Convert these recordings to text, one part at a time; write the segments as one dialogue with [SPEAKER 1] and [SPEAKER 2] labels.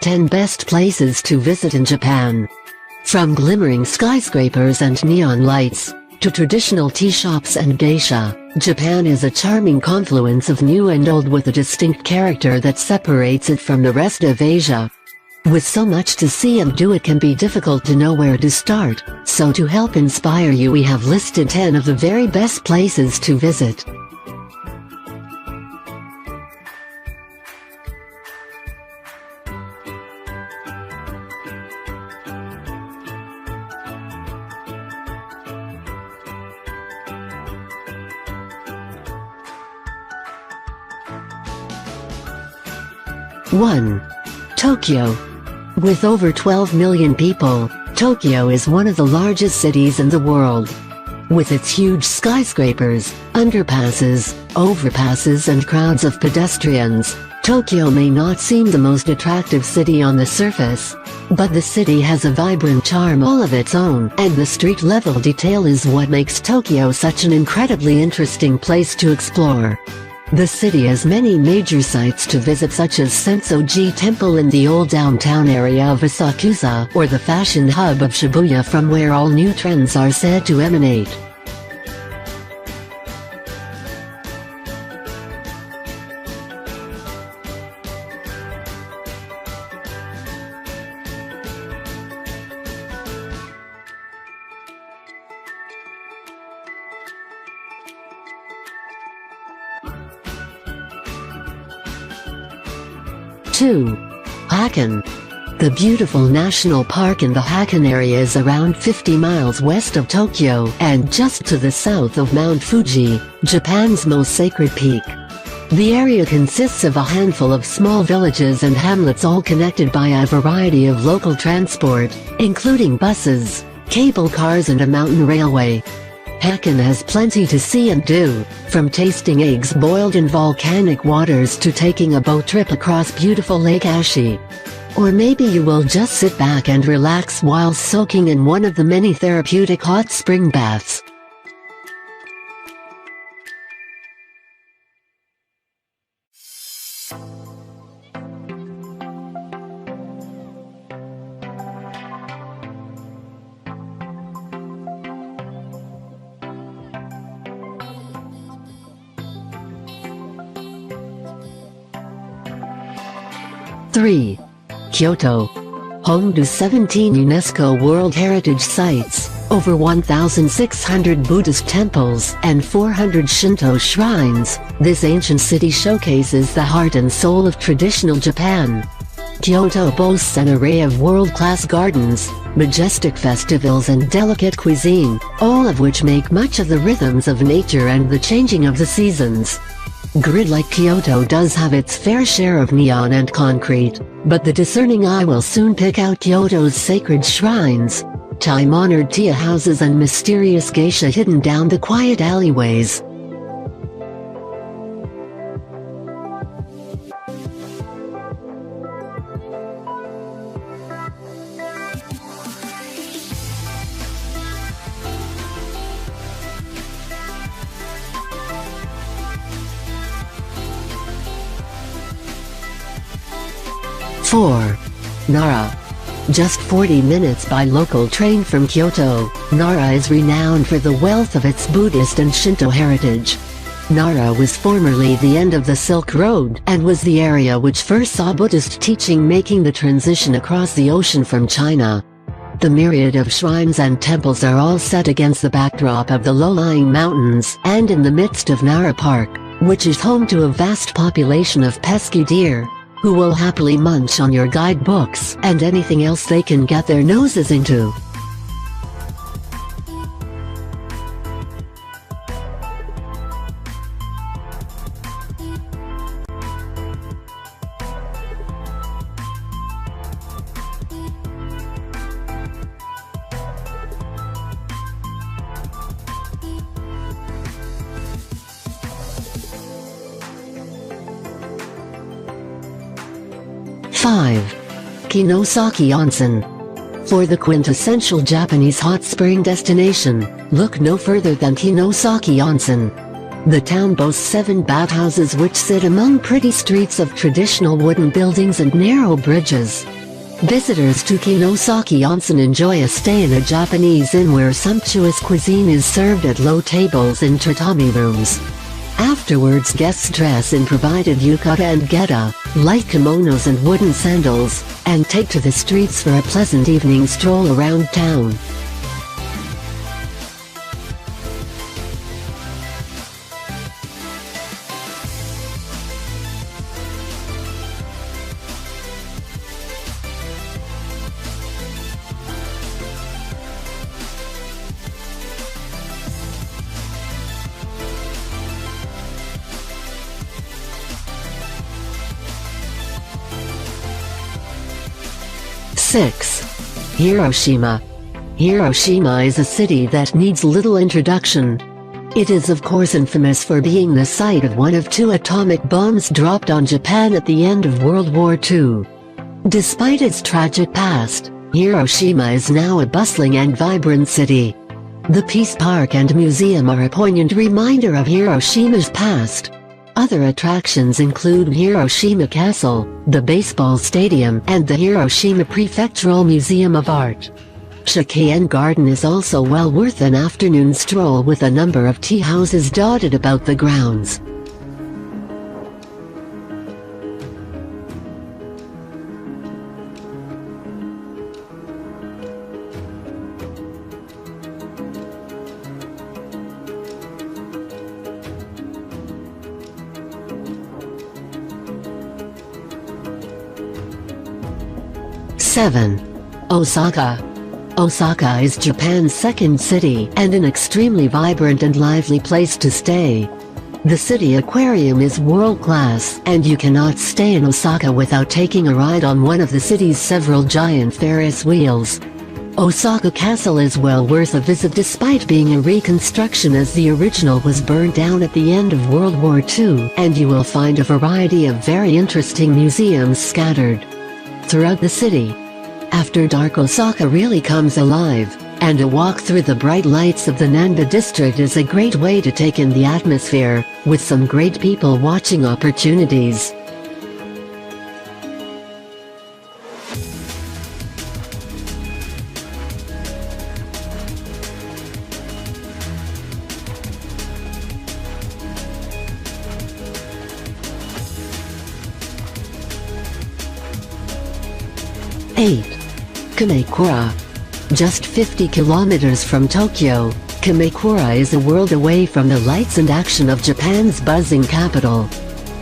[SPEAKER 1] 10 Best Places to Visit in Japan. From glimmering skyscrapers and neon lights, to traditional tea shops and geisha, Japan is a charming confluence of new and old with a distinct character that separates it from the rest of Asia. With so much to see and do, it can be difficult to know where to start, so to help inspire you we have listed 10 of the very best places to visit. One. Tokyo. With over 12 million people, Tokyo is one of the largest cities in the world. With its huge skyscrapers, underpasses, overpasses and crowds of pedestrians, Tokyo may not seem the most attractive city on the surface. But the city has a vibrant charm all of its own, and the street-level detail is what makes Tokyo such an incredibly interesting place to explore. The city has many major sites to visit, such as Sensoji Temple in the old downtown area of Asakusa, or the fashion hub of Shibuya, from where all new trends are said to emanate. Two. Hakone. The beautiful national park in the Hakone area is around 50 miles west of Tokyo and just to the south of Mount Fuji, Japan's most sacred peak. The area consists of a handful of small villages and hamlets, all connected by a variety of local transport, including buses, cable cars and a mountain railway. Hakone has plenty to see and do, from tasting eggs boiled in volcanic waters to taking a boat trip across beautiful Lake Ashi. Or maybe you will just sit back and relax while soaking in one of the many therapeutic hot spring baths. Three. Kyoto. Home to 17 UNESCO World Heritage Sites, over 1,600 Buddhist temples, and 400 Shinto shrines, this ancient city showcases the heart and soul of traditional Japan. Kyoto boasts an array of world-class gardens, majestic festivals and delicate cuisine, all of which make much of the rhythms of nature and the changing of the seasons. Grid like Kyoto does have its fair share of neon and concrete, but the discerning eye will soon pick out Kyoto's sacred shrines, time-honored tea houses and mysterious geisha hidden down the quiet alleyways. Four. Nara. Just 40 minutes by local train from Kyoto, Nara is renowned for the wealth of its Buddhist and Shinto heritage. Nara was formerly the end of the Silk Road and was the area which first saw Buddhist teaching making the transition across the ocean from China. The myriad of shrines and temples are all set against the backdrop of the low-lying mountains and in the midst of Nara Park, which is home to a vast population of pesky deer, who will happily munch on your guidebooks and anything else they can get their noses into. Five. Kinosaki Onsen. For the quintessential Japanese hot spring destination, look no further than Kinosaki Onsen. The town boasts 7 bathhouses which sit among pretty streets of traditional wooden buildings and narrow bridges. Visitors to Kinosaki Onsen enjoy a stay in a Japanese inn where sumptuous cuisine is served at low tables in tatami rooms. Afterwards, guests dress in provided yukata and geta, light kimonos and wooden sandals, and take to the streets for a pleasant evening stroll around town. Six. Hiroshima. Hiroshima is a city that needs little introduction. It is of course infamous for being the site of one of 2 atomic bombs dropped on Japan at the end of World War II. Despite its tragic past, Hiroshima is now a bustling and vibrant city. The Peace Park and Museum are a poignant reminder of Hiroshima's past. Other attractions include Hiroshima Castle, the baseball stadium, and the Hiroshima Prefectural Museum of Art. Shikien Garden is also well worth an afternoon stroll with a number of tea houses dotted about the grounds. Seven. Osaka. Osaka is Japan's second city and an extremely vibrant and lively place to stay. The city aquarium is world-class, and you cannot stay in Osaka without taking a ride on one of the city's several giant Ferris wheels. Osaka Castle is well worth a visit despite being a reconstruction, as the original was burned down at the end of World War II, and you will find a variety of very interesting museums scattered throughout the city. After dark, Osaka really comes alive, and a walk through the bright lights of the Nanda district is a great way to take in the atmosphere, with some great people watching opportunities. Eight. Kamakura. Just 50 kilometers from Tokyo, Kamakura is a world away from the lights and action of Japan's buzzing capital.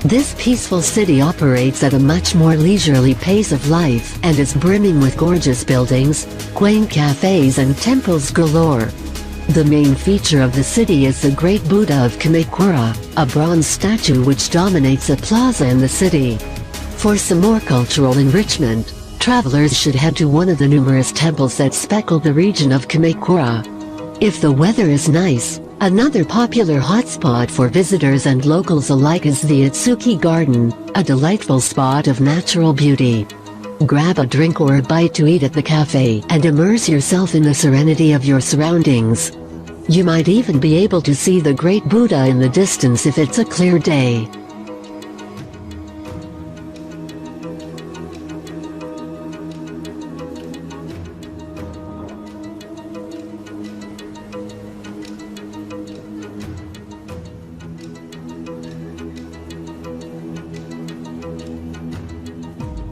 [SPEAKER 1] This peaceful city operates at a much more leisurely pace of life and is brimming with gorgeous buildings, quaint cafes and temples galore. The main feature of the city is the Great Buddha of Kamakura, a bronze statue which dominates a plaza in the city. For some more cultural enrichment, travelers should head to one of the numerous temples that speckle the region of Kamakura. If the weather is nice, another popular hotspot for visitors and locals alike is the Itsuki Garden, a delightful spot of natural beauty. Grab a drink or a bite to eat at the cafe and immerse yourself in the serenity of your surroundings. You might even be able to see the Great Buddha in the distance if it's a clear day.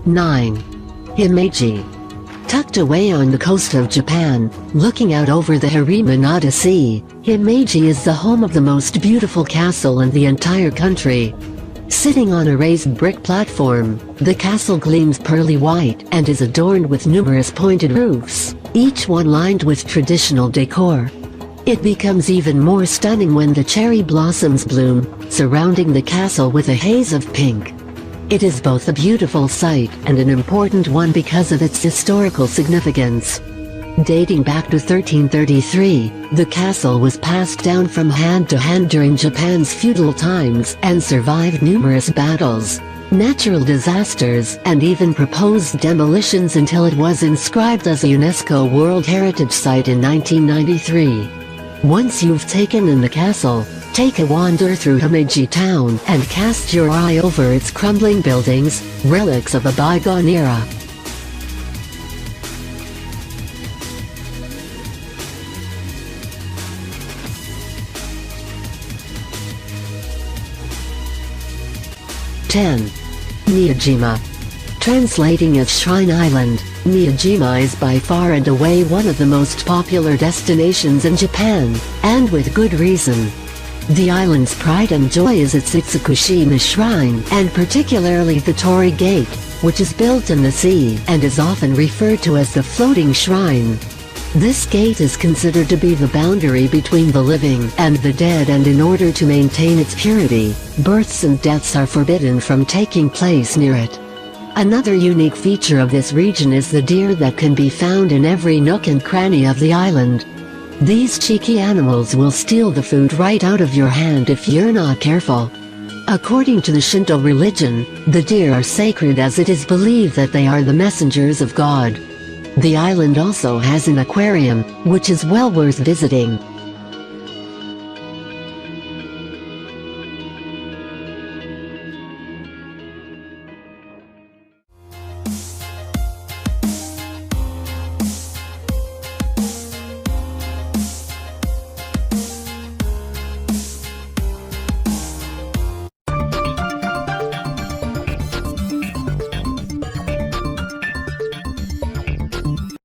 [SPEAKER 1] Nine. Himeji. Tucked away on the coast of Japan, looking out over the Himeji Sea, Himeji is the home of the most beautiful castle in the entire country. Sitting on a raised brick platform, the castle gleams pearly white and is adorned with numerous pointed roofs, each one lined with traditional decor. It becomes even more stunning when the cherry blossoms bloom, surrounding the castle with a haze of pink. It is both a beautiful sight and an important one because of its historical significance. Dating back to 1333, the castle was passed down from hand to hand during Japan's feudal times and survived numerous battles, natural disasters, and even proposed demolitions until it was inscribed as a UNESCO World Heritage Site in 1993. Once you've taken in the castle, Take a wander through Himeji town and cast your eye over its crumbling buildings, relics of a bygone era. Miyajima. Translating as Shrine Island, Miyajima is by far and away one of the most popular destinations in Japan, and with good reason. The island's pride and joy is its Itsukushima Shrine, and particularly the Torii Gate, which is built in the sea and is often referred to as the floating shrine. This gate is considered to be the boundary between the living and the dead, and in order to maintain its purity, births and deaths are forbidden from taking place near it. Another unique feature of this region is the deer that can be found in every nook and cranny of the island. These cheeky animals will steal the food right out of your hand if you're not careful. According to the Shinto religion, the deer are sacred as it is believed that they are the messengers of God. The island also has an aquarium, which is well worth visiting.